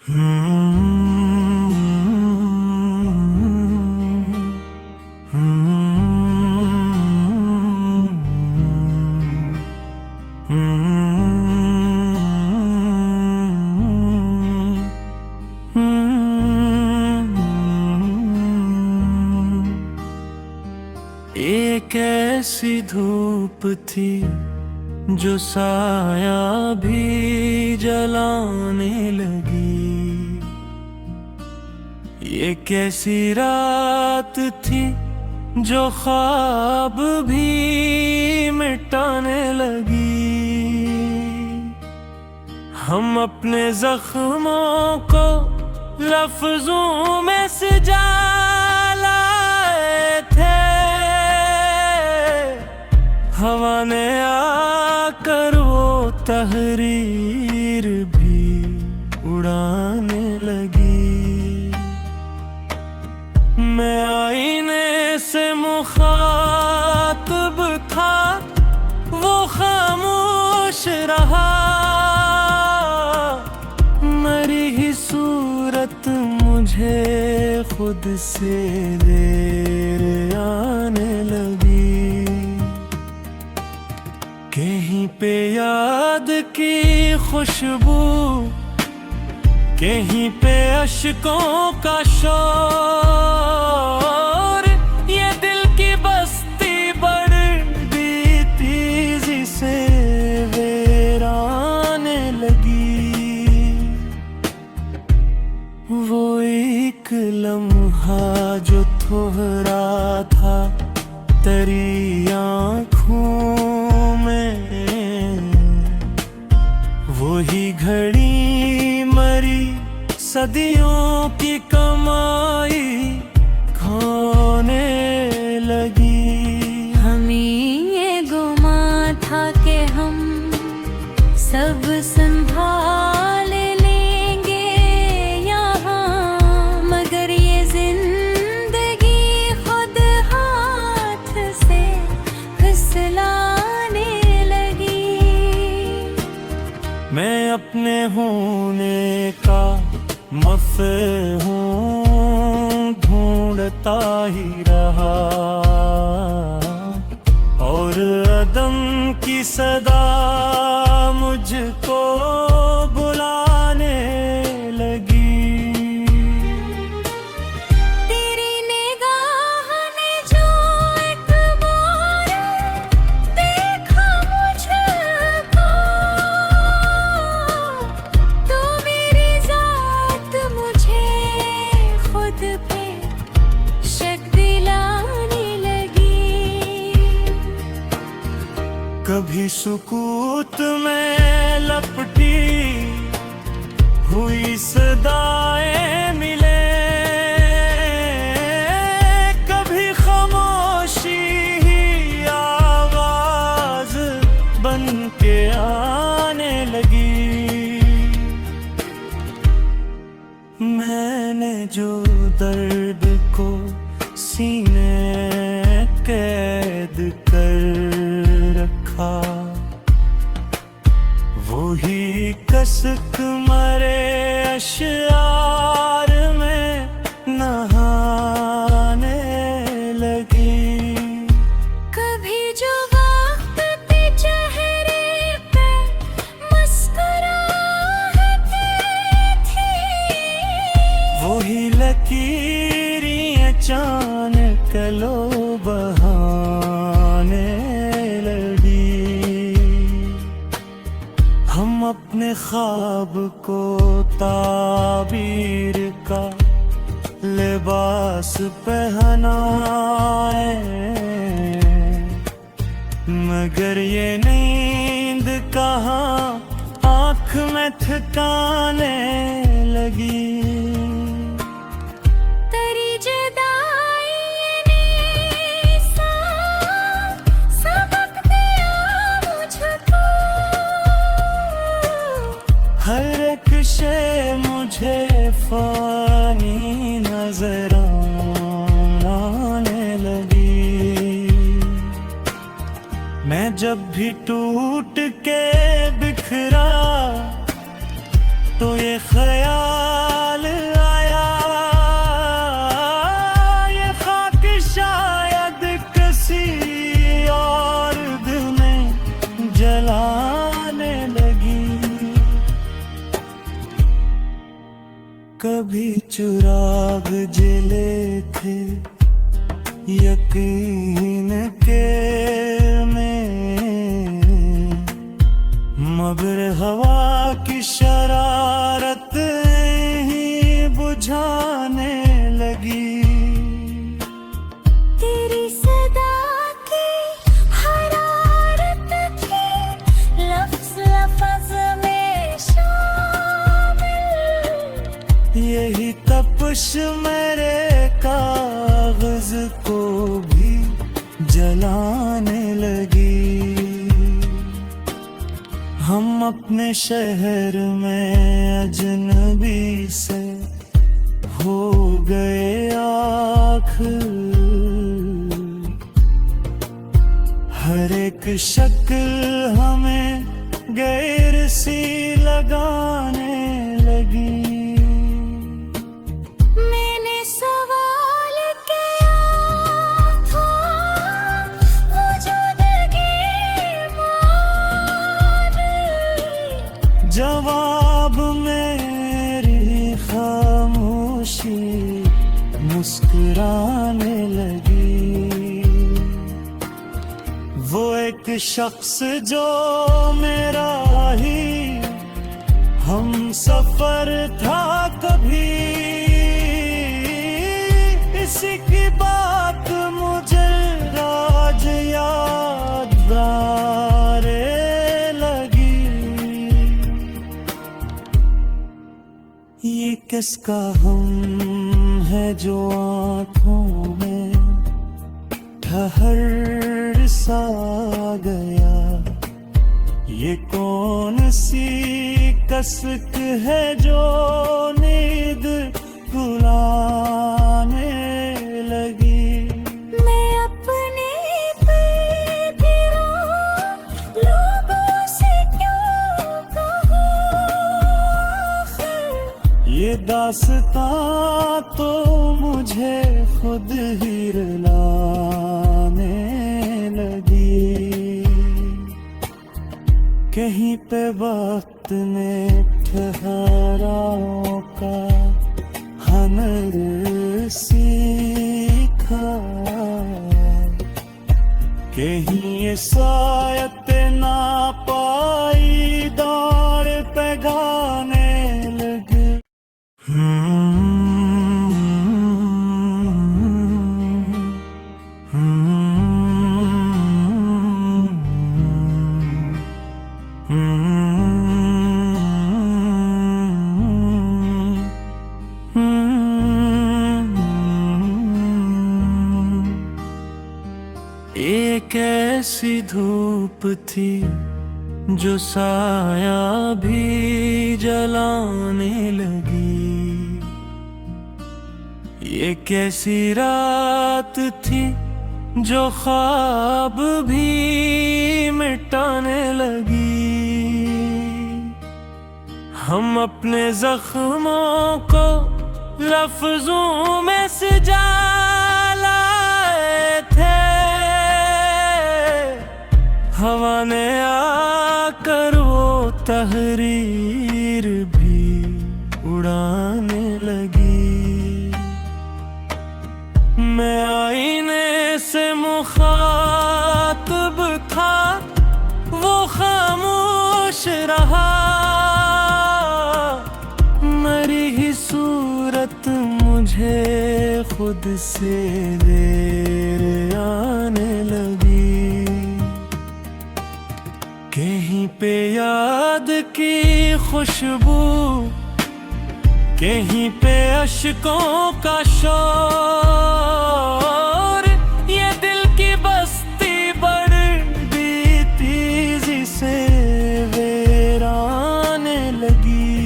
एक ऐसी धूप थी जो साया भी जलाने लगी। ये कैसी रात थी जो ख्वाब भी मिटाने लगी। हम अपने जख्मों को लफ्जों में सजा लाए थे, हवा ने आकर वो तहरीर भी उड़ाने लगी। मैं आईने से मुखातिब था, वो खामोश रहा। मरी ही सूरत मुझे खुद से देर आने लगी। कहीं पे याद की खुशबू, कहीं पे अश्कों का शोर। ये दिल की बस्ती बढ़ती तेजी से वीराने लगी। वो एक लम्हा जो थोड़ा था तेरी आँखों में, वही घड़ी मरी सदियों की कमाई खोने लगी। हमें ये गुमा था कि हम सब संभाल लेंगे यहाँ, मगर ये जिंदगी खुद हाथ से फिसलाने लगी। मैं अपने होने का मफ़हूम ढूंढता ही रहा, और अदम की सदा मुझको बुलाने लगी। तेरी निगाह ने जो एक बार देखा मुझको, तो मेरी जात मुझे खुद पे शक दिलाने लगी। कभी सुकूत में लपटी हुई सदाएं मिले, कभी खामोशी ही आवाज बन के आने लगी। मैंने जो दर्द को सीने कैद कर रखा, वही कसक मरे अश्यार में नहाने लगी। कभी जो वक्त पे चेहरे पे मुस्कुराहट थी, वही लकीरें अचानक लो बहाने लगी। हम अपने ख्वाब को ताबीर का लिबास पहनाए, मगर ये नींद कहाँ आँख में ठिकाने लगी। तेरी जुदाई ने सबक दिया मुझको, हर एक शे मुझे फानी नजर आने लगी। मैं जब भी टूट के बिखरा तो ये ख्याल कभी चुराग जिले थे यकीन के में, मगर हवा की शरारत ही बुझाने लगी। तेरी सदा की हरारत थी लफ्ज़ लफ्ज़ में शामिल। यही तपश मेरे कागज को भी जलाने लगी। हम अपने शहर में अजनबी से हो गए आखिर। हर एक शक्ल हमें गैर सी लगाने लगी। मैंने सवाल किया था वजूदगी माने, जवाब मेरी खामोशी मुस्कुराने लगी। वो एक शख्स जो मेरा ही हम सफर था कभी, इसी की बात मुझे राज याद आने लगी। ये किसका हम है जो आँखों में ठहर सा गया। ये कौन सी कसक है जो नींद रुलाने लगी। मैं अपने बेदिलों लोगों से क्यों कहूँ। ये दास्तां तो मुझे खुद ही रुलाने लगी। कहीं पे वक्त ने ठहराव का हुनर सीखा, कहीं ये सायत ना पाई दौर पे गाने लगे। एक ऐसी धूप थी जो साया भी जलाने लगी। ये कैसी रात थी जो ख्वाब भी मिटाने लगी। हम अपने जख्मों को लफ्जों में सजा लाए थे। हवा ने आकर वो तहरीर भी उड़ाने लगी। मैं आईने से मुखातिब था, वो खामोश रहा। मेरी ही सूरत मुझे खुद से देर आने लगी। कहीं पे याद की खुशबू, कहीं पे अश्कों का शोर। ये दिल की बस्ती बढ़ती तेजी से वीराने लगी।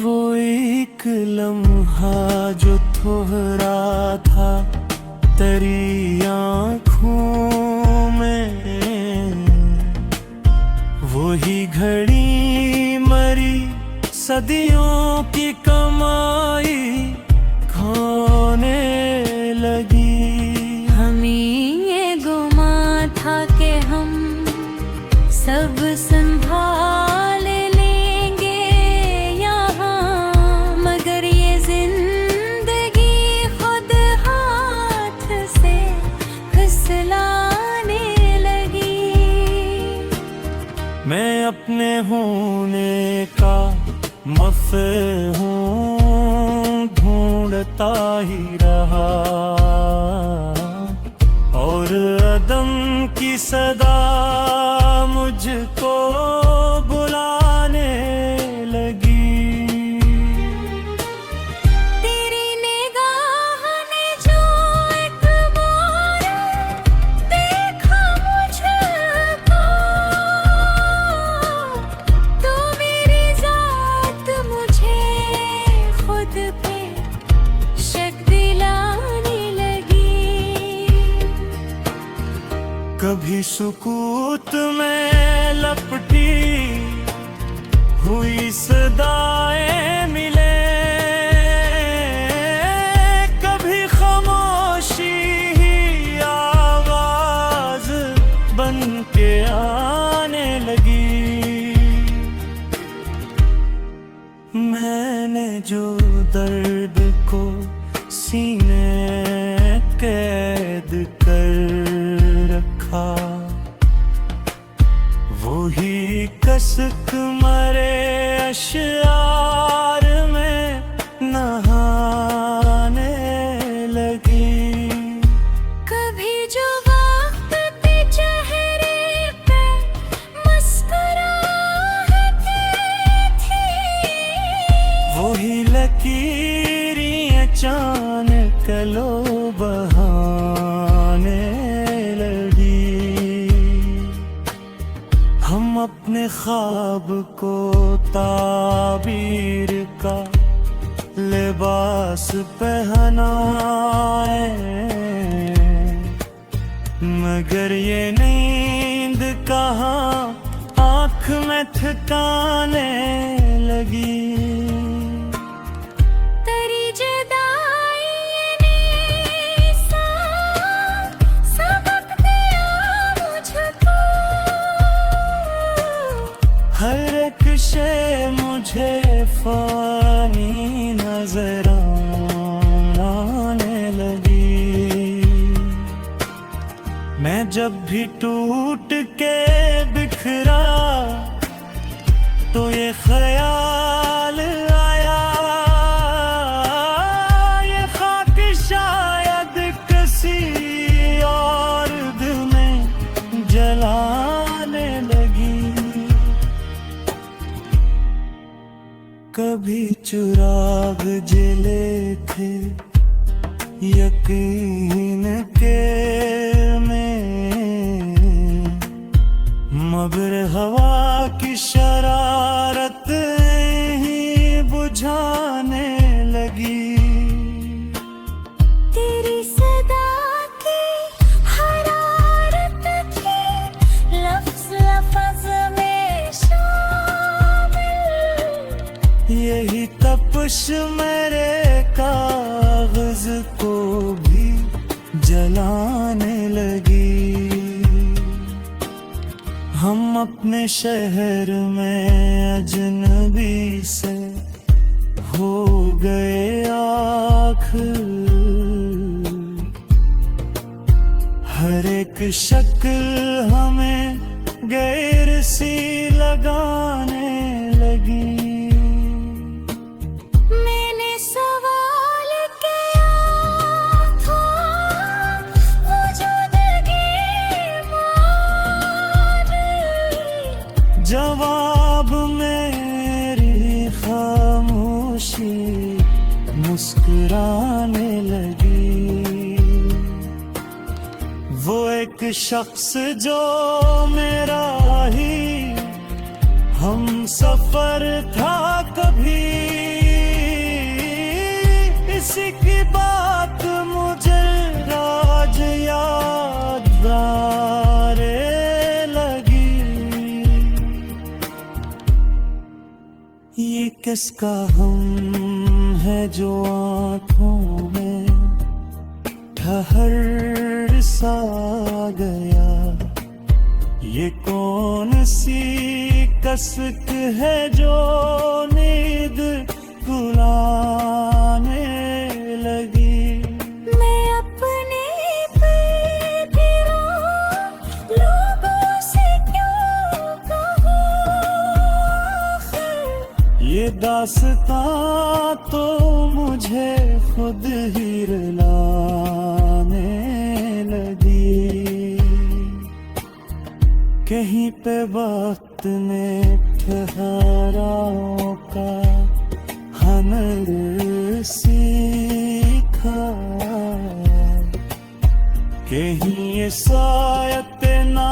वो एक लम्हा जो थोड़ा था तेरी आँखों में, वही घड़ी मरी सदियों की कमाई खोने लगी। हमें ये गुमा था कि हम सब संभाल लेंगे का मफ़हूम ढूंढता ही रहा, और अदम की सदा मुझको बुलाने लगी। तेरी निगाह ने जो एक बार देखा मुझको, तो मेरी जात मुझे खुद पे शक दिलाने लगी। कभी सुकूत में लपटी हुई सदाएं मिले, कभी खामोशी ही आवाज बन के आने लगी। मैंने जो दर्द को सीने कैद कर रखा, वही कसक मरे अश्यार में नहाने लगी। कभी जो वक्त पे चेहरे पे मुस्कुराहट थी, वही लकीरें अचानक लो बहाने लगी। हम अपने ख्वाब को ताबीर का लिबास पहनाए, मगर ये नींद कहाँ आँख में ठिकाने लगी। तेरी जुदाई ने सबक दिया मुझको, हर एक शे मुझे फानी नजर आने लगी। मैं जब भी टूट के बिखरा तो ये ख्याल आया, ये खाक शायद किसी और दिल में जलाने लगी। कभी चिराग जले थे यकीन के में, मगर हवा की शरारत ही बुझाने लगी। तेरी सदा की हरारत थी लफ्ज़ लफ्ज़ में शामिल, यही तपश मेरे कागज को भी जलाने लगी। हम अपने शहर में अजनबी से हो गए आखिर, हर एक शक्ल हमें गैर सी लगाने लगी। मैंने सवाल किया था वजूदगी मान, जवाब मेरी खामोशी मुस्कुराने लगी। वो एक शख्स जो मेरा ही हम सफर था कभी, इसी की बात मुझे राज याद आने लगी। ये किसका हम है जो आँखों में ठहर सा गया, ये कौन सी कसक है जो नींद बुलाने लगी। मैं अपने लोगों से क्यों कहूँ, दास्तां तो मुझे खुद ही रुलाने लगी। कहीं पे वक्त ने ठहराव का हुनर सीखा, कहीं ये सायत ना